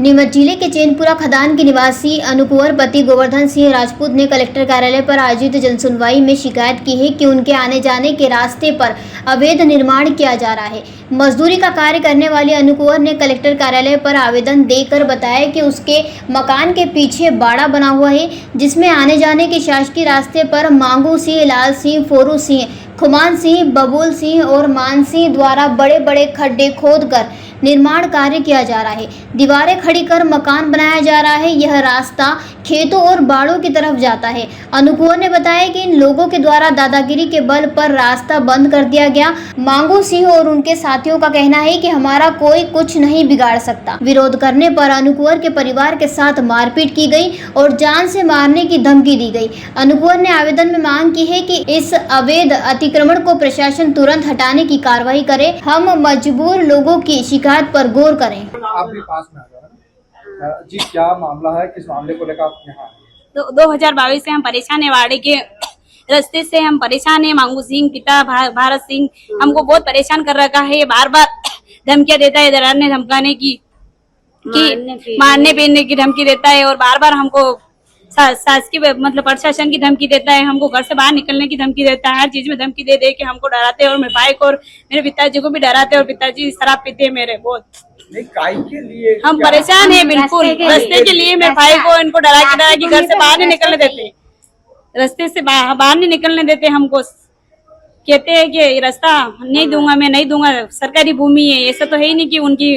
नीमच जिले के चैनपुरा खदान के निवासी अनुकुंवर पति गोवर्धन सिंह राजपूत ने कलेक्टर कार्यालय पर आयोजित जनसुनवाई में शिकायत की है कि उनके आने जाने के रास्ते पर अवैध निर्माण किया जा रहा है। मजदूरी का कार्य करने वाले अनुकुंवर ने कलेक्टर कार्यालय पर आवेदन देकर बताया कि उसके मकान के पीछे बाड़ा बना हुआ है, जिसमें आने जाने के शासकीय रास्ते पर मांगू सिंह, लाल सिंह, फोरू सिंह, खुमान सिंह, बबूल सिंह और मान सिंह द्वारा बड़े बड़े खड्डे खोदकर निर्माण कार्य किया जा रहा है। दीवारें खड़ी कर मकान बनाया जा रहा है। यह रास्ता खेतों और बाड़ों की तरफ जाता है। अनुकुंवर ने बताया कि इन लोगों के द्वारा दादागिरी के बल पर रास्ता बंद कर दिया गया। मांगू सिंह और उनके साथियों का कहना है कि हमारा कोई कुछ नहीं बिगाड़ सकता। विरोध करने पर अनुकुंवर के परिवार के साथ मारपीट की गई और जान से मारने की धमकी दी गई। अनुकुंवर ने आवेदन में मांग की है कि इस अवैध अतिक्रमण को प्रशासन तुरंत हटाने की कार्रवाई करे। हम मजबूर लोगों की शिकायत पर गौर करें। आप भी पास में आ जाओ जी, क्या मामला है, किस मामले को लेकर आप यहाँ आए? 2022 से हम परेशान है। वाड़े के रास्ते से हम परेशान है। मांगू सिंह पिता भारत सिंह हमको बहुत परेशान कर रखा है। बार बार धमकियां देता है, डराने धमकाने की, मारने पीटने की धमकी देता है और बार बार हमको शासकीय मतलब प्रशासन की धमकी देता है। हमको घर से बाहर निकलने की धमकी देता है। हर चीज में धमकी दे के हमको डराते हैं और मेरे भाई को और मेरे पिताजी को भी डराते हैं। और पिताजी शराब पीते हैं मेरे बहुत। नहीं, काहे के लिए हम परेशान है बिल्कुल। रास्ते के लिए मेरे भाई को इनको डरा के घर से बाहर नहीं निकलने देते। रास्ते से बाहर नहीं निकलने देते। हमको कहते हैं कि रास्ता नहीं दूंगा, मैं नहीं दूंगा। सरकारी भूमि है, ऐसा तो है ही नहीं कि उनकी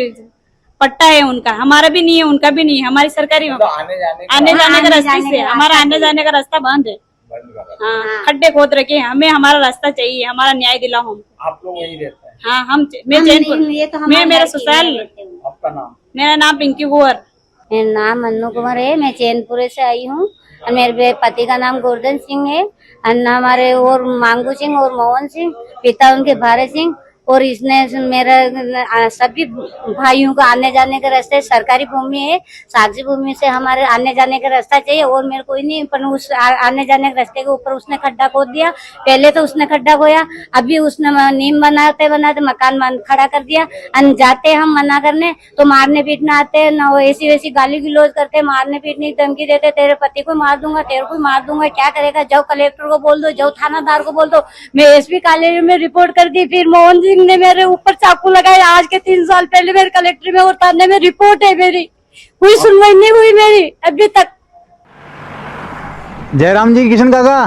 पट्टा है उनका, हमारा भी नहीं है, उनका भी नहीं है। हमारी सरकारी तो आने जाने का रास्ते से हमारा आने जाने का रास्ता बंद है। हाँ, खड्डे खोद रखे। हमें हमारा रास्ता चाहिए, हमारा न्याय दिलाओ हम। आप लोग वहीं रहते हैं? हाँ, मैं चैनपुर, मैं मेरा ससुराल। आपका नाम? मेरा नाम पिंकी कुंवर। मेरा नाम अन्नू कुमार है। मैं चैनपुरे से आई हूँ और मेरे पति का नाम गोवर्धन सिंह है। अन्ना हमारे और मांगू सिंह और मोहन सिंह, पिता उनके भारत सिंह। और इसने मेरा सभी भाइयों को आने जाने का रास्ता सरकारी भूमि है। सार्वजनिक भूमि से हमारे आने जाने का रास्ता चाहिए और मेरे कोई नहीं, पर उस आने जाने के रास्ते के ऊपर उसने खड्डा खोद दिया। पहले तो उसने खड्डा खोया, अभी उसने नीम बनाते मकान खड़ा कर दिया। जाते हम मना करने तो मारने पीटने आते हैं ना, वो ऐसी वैसी गाली गलौज करते, मारने पीटने की धमकी देते, तेरे पति को मार दूंगा, तेरे को मार दूंगा। क्या करेगा? जाओ कलेक्टर को बोल दो, जाओ थानादार को बोल दो। मैं एसपी कॉलेज में रिपोर्ट कर दी। फिर मोहन सिंह ने मेरे ऊपर चाकू लगाया। आज के 3 साल पहले मेरे कलेक्टर में और थाने में रिपोर्ट है मेरी, कोई सुनवाई नहीं हुई मेरी अभी तक। जयराम जी, किशन काका,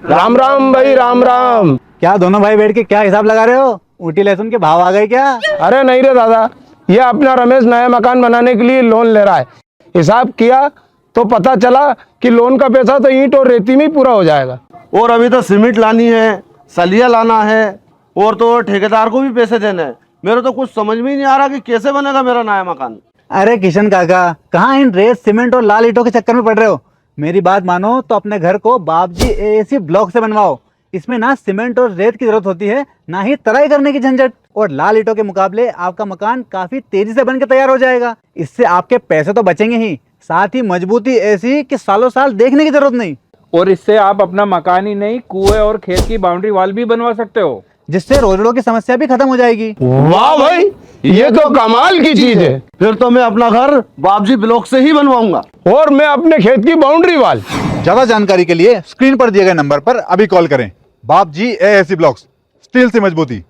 राम राम भाई, राम राम। क्या दोनों भाई बैठ के क्या हिसाब लगा रहे हो? ऊटी लहसुन के भाव आ गए क्या? अरे नहीं रे दादा, ये अपना रमेश नया मकान बनाने के लिए लोन ले रहा है। हिसाब किया तो पता चला कि लोन का पैसा तो ईंट और रेती में ही पूरा हो जाएगा। और अभी तो सीमेंट लानी है, सलिया लाना है और तो ठेकेदार को भी पैसे देने हैं। मेरे तो कुछ समझ में ही नहीं आ रहा कि कैसे बनेगा मेरा नया मकान। अरे किशन काका, कहाँ इन रेत, सीमेंट और लाल ईंटों के चक्कर में पड़ रहे हो? मेरी बात मानो तो अपने घर को बाबजी एएसी ब्लॉक से बनवाओ। इसमें ना सीमेंट और रेत की जरूरत होती है, ना ही तराई करने की झंझट। और लाल ईंटों के मुकाबले आपका मकान काफी तेजी से बनकर तैयार हो जाएगा। इससे आपके पैसे तो बचेंगे ही, साथ ही मजबूती ऐसी कि सालों साल देखने की जरूरत नहीं। और इससे आप अपना मकान ही नहीं, कुएं और खेत की बाउंड्री वॉल भी बनवा सकते हो, जिससे रोजड़ों की समस्या भी खत्म हो जाएगी। वाह भाई, ये तो कमाल की चीज है। फिर तो मैं अपना घर बाबजी ब्लॉक से ही बनवाऊंगा और मैं अपने खेत की बाउंड्री वाल। ज्यादा जानकारी के लिए स्क्रीन पर दिए गए नंबर पर अभी कॉल करें। बाबजी एएसी ब्लॉक्स, स्टील से मजबूती।